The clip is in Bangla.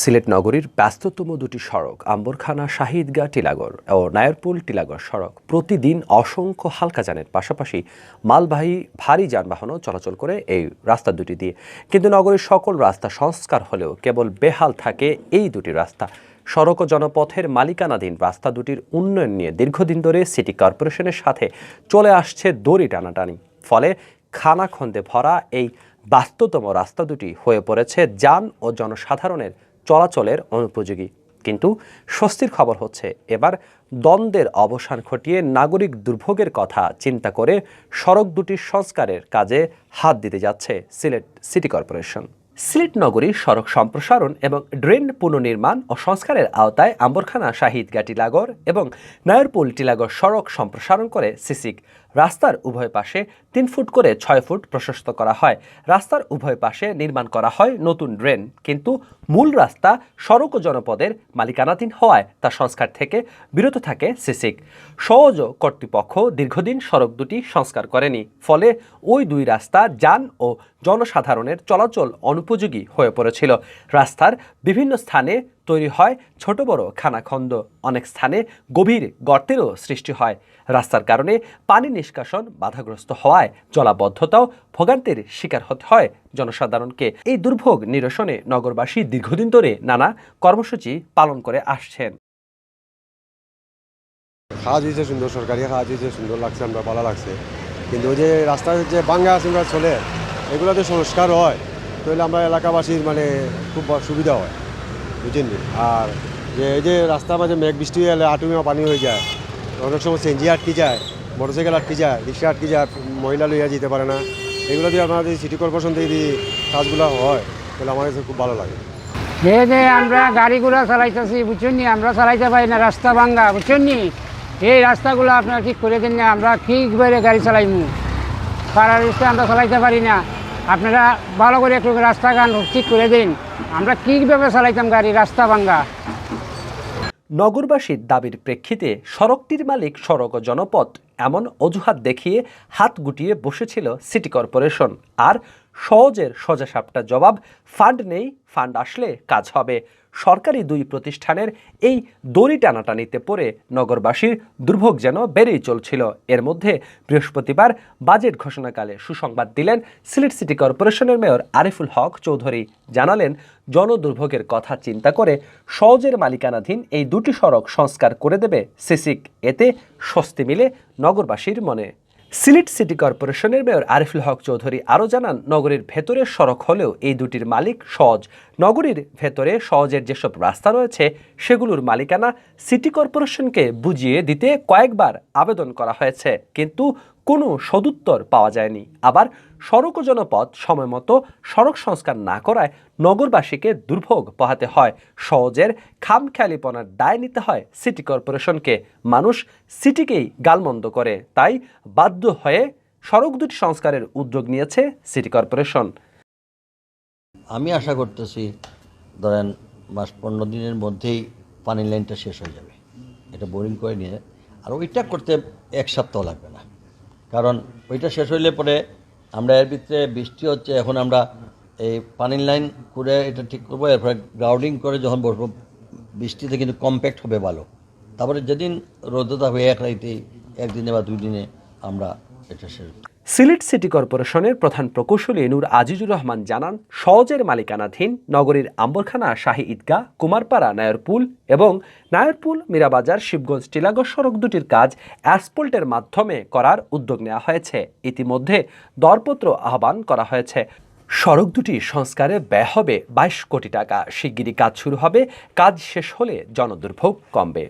সিলেট নগরীর ব্যস্ততম দুটি সড়ক আম্বরখানা শাহী ঈদগাহ টিলাগড় ও নায়ারপুল টিলাগড় সড়ক প্রতিদিন অসংখ্য হালকা যানের পাশাপাশি মালবাহী ভারী যানবাহনও চলাচল করে এই রাস্তা দুটি দিয়ে। কিন্তু নগরীর সকল রাস্তা সংস্কার হলেও কেবল বেহাল থাকে এই দুটি রাস্তা। সড়ক ও জনপথের মালিকানাধীন রাস্তা দুটির উন্নয়ন নিয়ে দীর্ঘদিন ধরে সিটি কর্পোরেশনের সাথে চলে আসছে দড়ি টানাটানি। ফলে খানাখন্দে ভরা এই ব্যস্ততম রাস্তা দুটি হয়ে পড়েছে যান ও জনসাধারণের চলাচলের অনুপযোগী। কিন্তু স্বস্তির খবর হচ্ছে এবার দ্বন্দ্বের অবসান ঘটিয়ে নাগরিক দুর্ভোগের কথা চিন্তা করে সড়ক দুটির সংস্কারের কাজে হাত দিতে যাচ্ছে সিলেট সিটি কর্পোরেশন। সিলেট নগরীর সড়ক সম্প্রসারণ এবং ড্রেন পুনর্নির্মাণ ও সংস্কারের আওতায় আম্বরখানা শাহী ঈদগাহ টিলাগড় এবং নায়ারপুল টিলাগড় সড়ক সম্প্রসারণ করে সিসিক। রাস্তার উভয় পাশে ৩ ফুট করে ৬ ফুট প্রশস্ত করা হয়। রাস্তার উভয় পাশে নির্মাণ করা হয় নতুন ড্রেন, কিন্তু মূল রাস্তা সড়ক ও জনপদের মালিকানাধীন হওয়ায় তা সংস্কার থেকে বিরত থাকে সিসিক। সহজ কর্তৃপক্ষ দীর্ঘদিন সড়ক দুটি সংস্কার করেনি, ফলে ওই দুই রাস্তা যান ও জনসাধারণের চলাচল অনুপযোগী হয়ে পড়েছিল। রাস্তার বিভিন্ন স্থানে তৈরি হয় ছোট বড় খানাখন্দ, অনেক স্থানে গভীর গর্তেরও সৃষ্টি হয়। রাস্তার কারণে পানি নিষ্কাশন বাধাগ্রস্ত হওয়ায় জলাবদ্ধতাও ভোগান্তির শিকার হতে হয় জনসাধারণকে। এই দুর্ভোগ নিরসনে নগরবাসী দীর্ঘদিন ধরে নানা কর্মসূচি পালন করে আসছেন। কাজ হয়েছে সুন্দর, সরকারি কাজ হয়েছে সুন্দর লাগছে, আমরা ভালো লাগছে। কিন্তু ওই যে রাস্তার যে বাঙ্গা আসিমরা চলে এগুলোতে সংস্কার হয় তাহলে আমরা এলাকাবাসীর খুব সুবিধা হয়, বুঝেন। আর যে এই যে রাস্তার মাঝে মেঘ বৃষ্টি হলে আটুমিয়া পানি হয়ে যায়, অনেক সময় সেনজি আটকে যায়, মোটরসাইকেল আটকে যায়, রিক্সা আটকে যায়, মহিলা লইয়া যেতে পারে না। এগুলো দিয়ে আপনার যদি সিটি কর্পোরেশন থেকে যদি কাজগুলো হয় তাহলে আমার কাছে খুব ভালো লাগে। যে আমরা গাড়িগুলো চালাইতেছি বুঝছেন নি, আমরা চালাইতে পারি না, রাস্তা ভাঙ্গা বুঝছেন নি। এই রাস্তাগুলো আপনারা ঠিক করে দিন না, আমরা ঠিকভাবে গাড়ি চালাইমু, পাড়ার রাস্তা আমরা চালাইতে পারি না। আপনারা ভালো করে একটু রাস্তাঘাট ঠিক করে দিন, আমরা কীভাবে চালাইতাম গাড়ি, রাস্তা ভাঙ্গা। নগরবাসীর দাবির প্রেক্ষিতে সড়কটির মালিক সড়ক ও জনপথ এমন অজুহাত দেখিয়ে হাত গুটিয়ে বসেছিল সিটি কর্পোরেশন। আর সহজের সোজাসাপটা জবাব, ফান্ড নেই, ফান্ড আসলে কাজ হবে। সরকারি দুই প্রতিষ্ঠানের এই দড়ি টানাটানিতে পড়ে নগরবাসীর দুর্ভোগ যেন বেড়েই চলছিল। এর মধ্যে বৃহস্পতিবার বাজেট ঘোষণাকালে সুসংবাদ দিলেন সিলেট সিটি কর্পোরেশনের মেয়র আরিফুল হক চৌধুরী। জানালেন, জনদুর্ভোগের কথা চিন্তা করে সহজের মালিকানাধীন এই দুটি সড়ক সংস্কার করে দেবে সিসিক। এতে স্বস্তি মিলে নগরবাসীর মনে। সিলেট সিটি কর্পোরেশনের মেয়র আরিফুল হক চৌধুরী আরও জানান, নগরীর ভেতরের সড়ক হলেও এই দুটির মালিক সহজ। নগরীর ভেতরে সহজের যেসব রাস্তা রয়েছে সেগুলোর মালিকানা সিটি কর্পোরেশনকে বুঝিয়ে দিতে কয়েকবার আবেদন করা হয়েছে, কিন্তু কোনো সদুত্তর পাওয়া যায়নি। আবার সড়ক ও জনপথ সময়মতো সড়ক সংস্কার না করায় নগরবাসীকে দুর্ভোগ পোহাতে হয়। সহজের খামখেয়ালিপনার দায় নিতে হয় সিটি কর্পোরেশনকে। মানুষ সিটিকেই গালমন্দ করে, তাই বাধ্য হয়ে সড়ক দুটি সংস্কারের উদ্যোগ নিয়েছে সিটি কর্পোরেশন। আমি আশা করতেছি ধরেন 15 দিনের মধ্যেই পানি লাইনটা শেষ হয়ে যাবে, এটা বোরিং করে নিয়ে। আর ওইটা করতে 1 সপ্তাহ লাগবে না, কারণ ওইটা শেষ হইলে পরে আমরা এর ভিতরে বৃষ্টি হচ্ছে, এখন আমরা এই পানির লাইন করে এটা ঠিক করবো, এরপরে গ্রাউন্ডিং করে যখন বসবো বৃষ্টিতে কিন্তু কম্প্যাক্ট হবে ভালো। তারপরে যেদিন রোদ্রতা হয়ে একদিনে বা 2 দিনে আমরা এটা শেষ। সিলেট সিটি কর্পোরেশনের প্রধান প্রকৌশলী নূর আজিজুর রহমান জানান, সহজের মালিকানাধীন নগরীর আম্বরখানা শাহী ঈদগাহ, কুমারপাড়া নায়ারপুল এবং নায়ারপুল মীরাবাজার শিবগঞ্জ টিলাগড় সড়ক দুটির কাজ অ্যাসফল্টের মাধ্যমে করার উদ্যোগ নেওয়া হয়েছে। ইতিমধ্যে দরপত্র আহ্বান করা হয়েছে। সড়ক দুটি সংস্কারে ব্যয় হবে 22 কোটি টাকা। শিগগিরই কাজ শুরু হবে। কাজ শেষ হলে জনদুর্ভোগ কমবে।